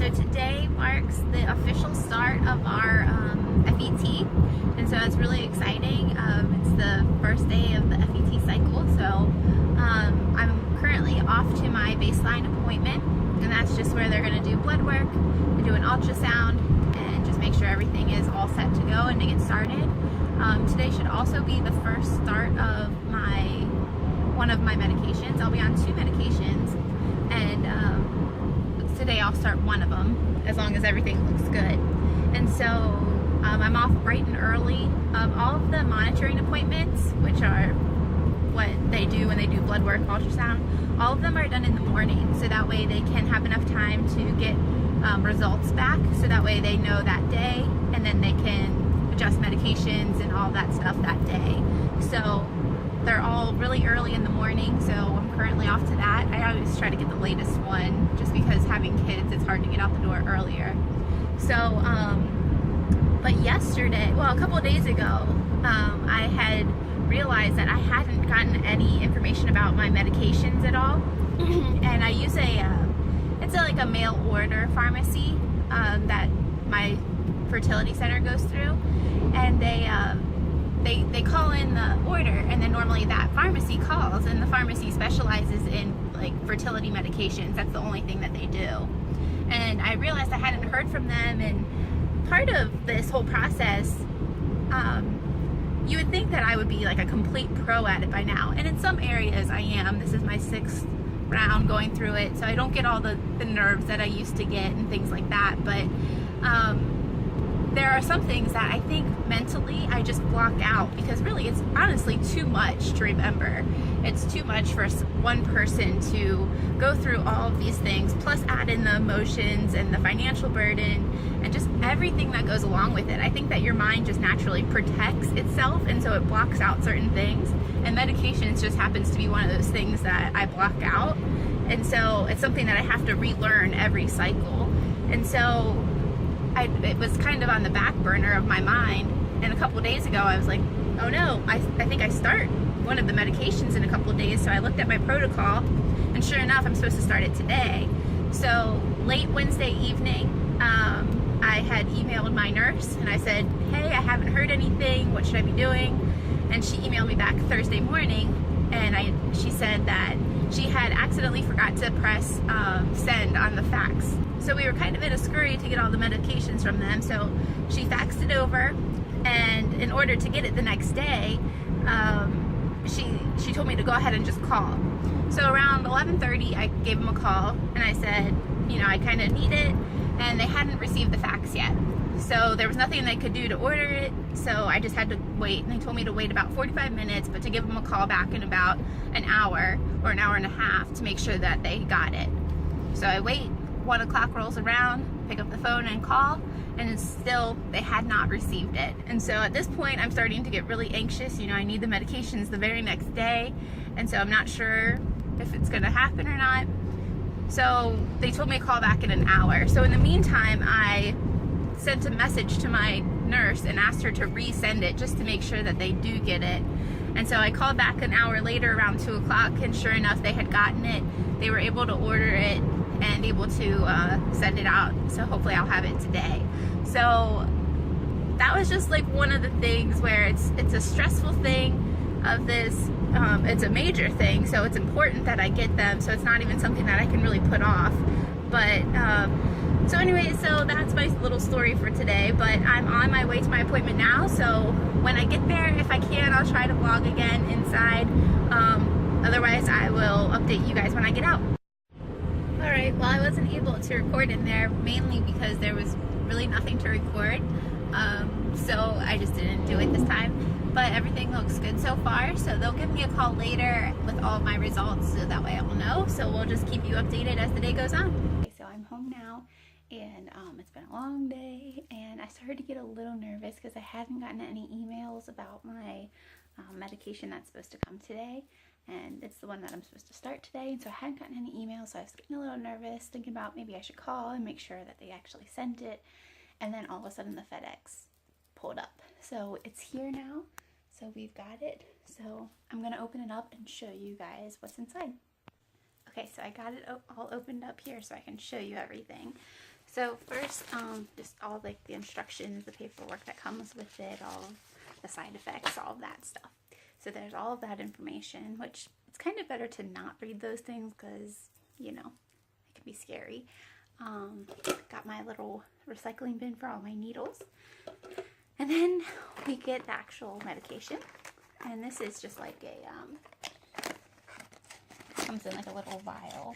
So today marks the official start of our FET, and so it's really exciting. It's the first day of the FET cycle, so I'm currently off to my baseline appointment, and that's just where they're going to do blood work, they do an ultrasound, and just make sure everything is all set to go and to get started. Today should also be the first start of one of my medications. I'll be on 2 medications, and today I'll start one of them as long as everything looks good. And so I'm off bright and early. All of the monitoring appointments, which are what they do when they do blood work, ultrasound, all of them are done in the morning, so that way they can have enough time to get results back, so that way they know that day, and then they can adjust medications and all that stuff that day. So they're all really early in the morning, so I'm currently off to that. I always try to get the latest one, just because having kids, it's hard to get out the door earlier. So, but yesterday, well, a couple of days ago, I had realized that I hadn't gotten any information about my medications at all. And I use it's like a mail order pharmacy that my fertility center goes through, and they call in the order, and then normally that pharmacy calls, and the pharmacy specializes in like fertility medications. That's the only thing that they do. And I realized I hadn't heard from them, and part of this whole process, you would think that I would be like a complete pro at it by now, and in some areas I am. This is my 6th round going through it, so I don't get all the nerves that I used to get and things like that, but there are some things that I think mentally I just block out, because really it's honestly too much to remember. It's too much for one person to go through all of these things, plus add in the emotions and the financial burden and just everything that goes along with it. I think that your mind just naturally protects itself, and so it blocks out certain things, and medications just happens to be one of those things that I block out, and so it's something that I have to relearn every cycle. And so it was kind of on the back burner of my mind, and a couple of days ago I was like, oh no, I think I start one of the medications in a couple of days. So I looked at my protocol, and sure enough, I'm supposed to start it today. So late Wednesday evening, I had emailed my nurse, and I said, hey, I haven't heard anything, what should I be doing? And she emailed me back Thursday morning, and she said that she had accidentally forgot to press send on the fax. So we were kind of in a scurry to get all the medications from them, so she faxed it over, and in order to get it the next day, she told me to go ahead and just call. So around 11:30, I gave them a call, and I said, you know, I kind of need it, and they hadn't received the fax yet. So there was nothing they could do to order it, so I just had to wait, and they told me to wait about 45 minutes, but to give them a call back in about an hour or an hour and a half to make sure that they got it. So I wait, 1 o'clock rolls around, pick up the phone and call, and it's still, they had not received it. And so at this point, I'm starting to get really anxious. You know, I need the medications the very next day, and so I'm not sure if it's gonna happen or not. So they told me to call back in an hour. So in the meantime, I sent a message to my nurse and asked her to resend it just to make sure that they do get it. And so I called back an hour later around 2 o'clock, and sure enough, they had gotten it. They were able to order it and able to send it out, so hopefully I'll have it today. So that was just like one of the things where it's a stressful thing of this. It's a major thing, so it's important that I get them, so it's not even something that I can really put off. But so anyway, so that's my little story for today, but I'm on my way to my appointment now, so when I get there, if I can, I'll try to vlog again inside. Otherwise, I will update you guys when I get out. Alright, well, I wasn't able to record in there, mainly because there was really nothing to record, so I just didn't do it this time. But everything looks good so far, so they'll give me a call later with all of my results, so that way I will know. So we'll just keep you updated as the day goes on. Okay, so I'm home now, and it's been a long day, and I started to get a little nervous because I hadn't gotten any emails about my medication that's supposed to come today, and it's the one that I'm supposed to start today, and so I hadn't gotten any emails, so I was getting a little nervous, thinking about maybe I should call and make sure that they actually sent it. And then all of a sudden the FedEx pulled up, so it's here now, so we've got it. So I'm gonna open it up and show you guys what's inside. Okay, so I got it all opened up here so I can show you everything. So first, just all like the instructions, the paperwork that comes with it, all of the side effects, all of that stuff. So there's all of that information, which it's kind of better to not read those things because, you know, it can be scary. Got my little recycling bin for all my needles. And then we get the actual medication. And this is just like a, comes in like a little vial.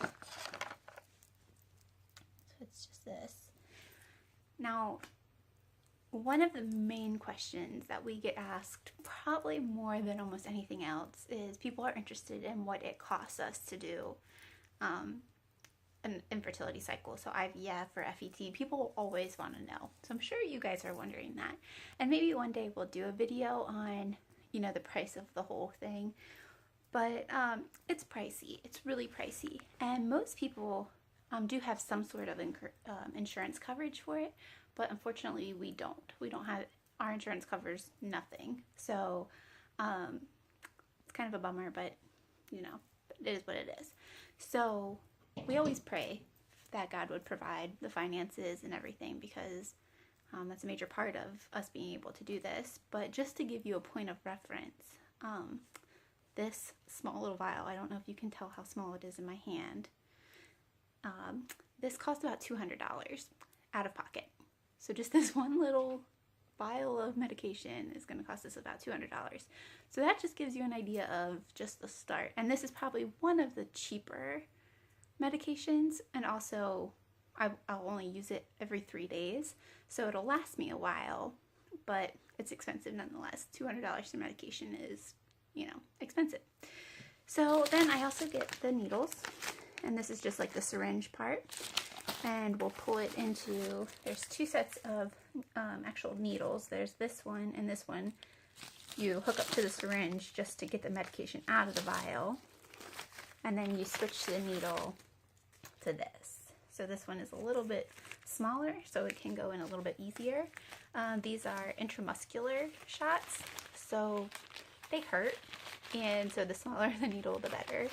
So it's just this. Now, one of the main questions that we get asked, probably more than almost anything else, is people are interested in what it costs us to do an infertility cycle. So IVF or FET, people always want to know. So I'm sure you guys are wondering that. And maybe one day we'll do a video on, you know, the price of the whole thing. But it's pricey. It's really pricey. And most people do have some sort of insurance coverage for it. But unfortunately, we don't. We don't have, our insurance covers nothing. So it's kind of a bummer, but you know, it is what it is. So we always pray that God would provide the finances and everything, because that's a major part of us being able to do this. But just to give you a point of reference, this small little vial, I don't know if you can tell how small it is in my hand, this cost about $200 out of pocket. So just this one little vial of medication is going to cost us about $200. So that just gives you an idea of just the start. And this is probably one of the cheaper medications, and also I'll only use it every 3 days, so it'll last me a while, but it's expensive nonetheless. $200 in medication is, you know, expensive. So then I also get the needles, and this is just like the syringe part. And we'll pull it into, there's two sets of actual needles. There's this one and this one. You hook up to the syringe just to get the medication out of the vial. And then you switch the needle to this. So this one is a little bit smaller, so it can go in a little bit easier. These are intramuscular shots, so they hurt. And so the smaller the needle, the better.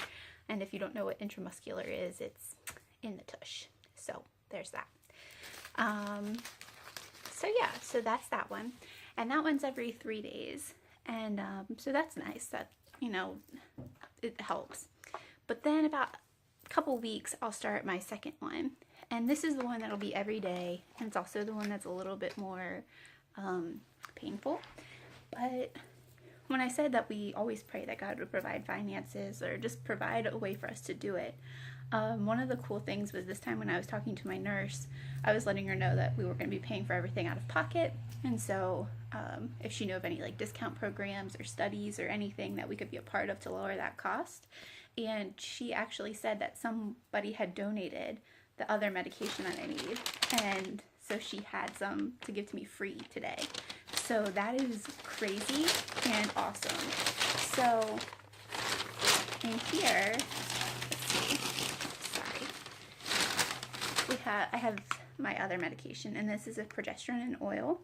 And if you don't know what intramuscular is, it's in the tush. So there's that. So yeah, so that's that one. And that one's every 3 days. And so that's nice. That, you know, it helps. But then about a couple weeks, I'll start my second one. And this is the one that'll be every day. And it's also the one that's a little bit more painful. But when I said that we always pray that God would provide finances or just provide a way for us to do it, one of the cool things was this time when I was talking to my nurse, I was letting her know that we were going to be paying for everything out of pocket. And so if she knew of any like discount programs or studies or anything that we could be a part of to lower that cost. And she actually said that somebody had donated the other medication that I need. And so she had some to give to me free today. So that is crazy and awesome. So in here, let's see, sorry, I have my other medication, and this is a progesterone and oil.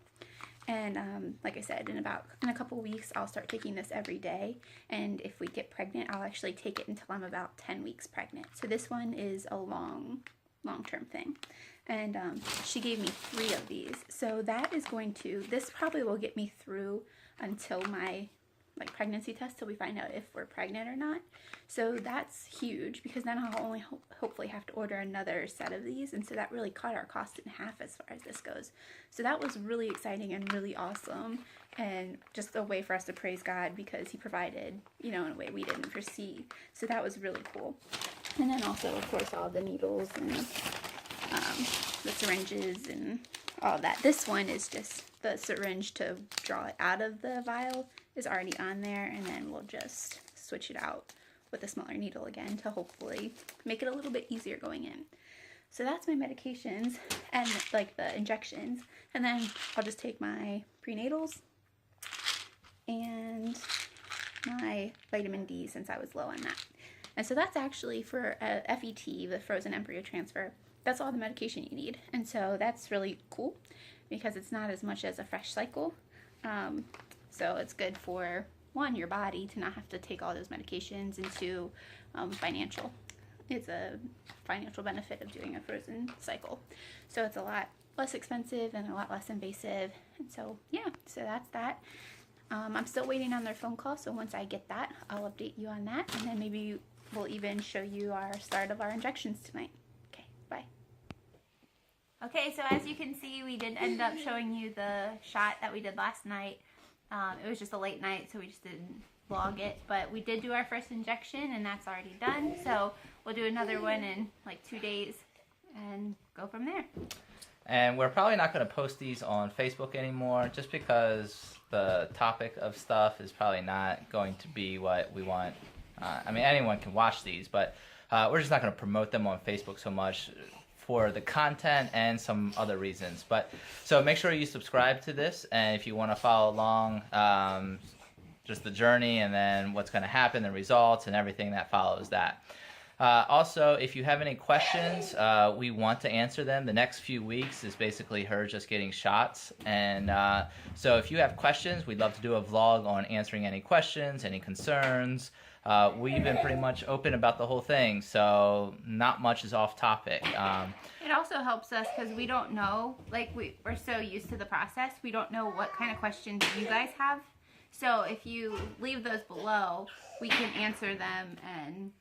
And like I said, in a couple weeks, I'll start taking this every day. And if we get pregnant, I'll actually take it until I'm about 10 weeks pregnant. So this one is a long-term thing. And she gave me 3 of these. So that is this probably will get me through until my pregnancy test, till we find out if we're pregnant or not. So that's huge, because then I'll only hopefully have to order another set of these. And so that really cut our cost in half as far as this goes. So that was really exciting and really awesome, and just a way for us to praise God, because he provided, you know, in a way we didn't foresee. So that was really cool. And then also, of course, all the needles and the syringes and all that. This one is just the syringe to draw it out of the vial is already on there, and then we'll just switch it out with a smaller needle again to hopefully make it a little bit easier going in. So that's my medications and like the injections, and then I'll just take my prenatals and my vitamin D, since I was low on that. And so that's actually for a FET, the frozen embryo transfer. That's all the medication you need. And so that's really cool, because it's not as much as a fresh cycle. So it's good for, one, your body to not have to take all those medications, and 2, financial. it's a financial benefit of doing a frozen cycle. So it's a lot less expensive and a lot less invasive. And so, yeah, so that's that. I'm still waiting on their phone call, so once I get that, I'll update you on that, and then maybe we'll even show you our start of our injections tonight. Okay, bye. Okay, so as you can see, we did end up showing you the shot that we did last night. It was just a late night, so we just didn't vlog it, but we did do our first injection, and that's already done, so we'll do another one in like 2 days and go from there. And we're probably not going to post these on Facebook anymore, just because the topic of stuff is probably not going to be what we want. I mean, anyone can watch these, but we're just not going to promote them on Facebook so much for the content and some other reasons. But so make sure you subscribe to this, and if you want to follow along just the journey and then what's going to happen, the results, and everything that follows that. Also, if you have any questions, we want to answer them. The next few weeks is basically her just getting shots. And so if you have questions, we'd love to do a vlog on answering any questions, any concerns. We've been pretty much open about the whole thing, so not much is off topic. It also helps us because we don't know, like we're so used to the process, we don't know what kind of questions you guys have. So if you leave those below, we can answer them and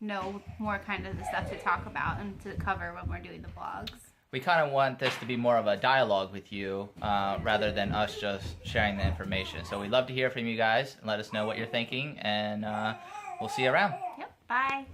know more kind of the stuff to talk about and to cover when we're doing the vlogs. We kind of want this to be more of a dialogue with you rather than us just sharing the information. So we'd love to hear from you guys and let us know what you're thinking, and we'll see you around. Yep, bye.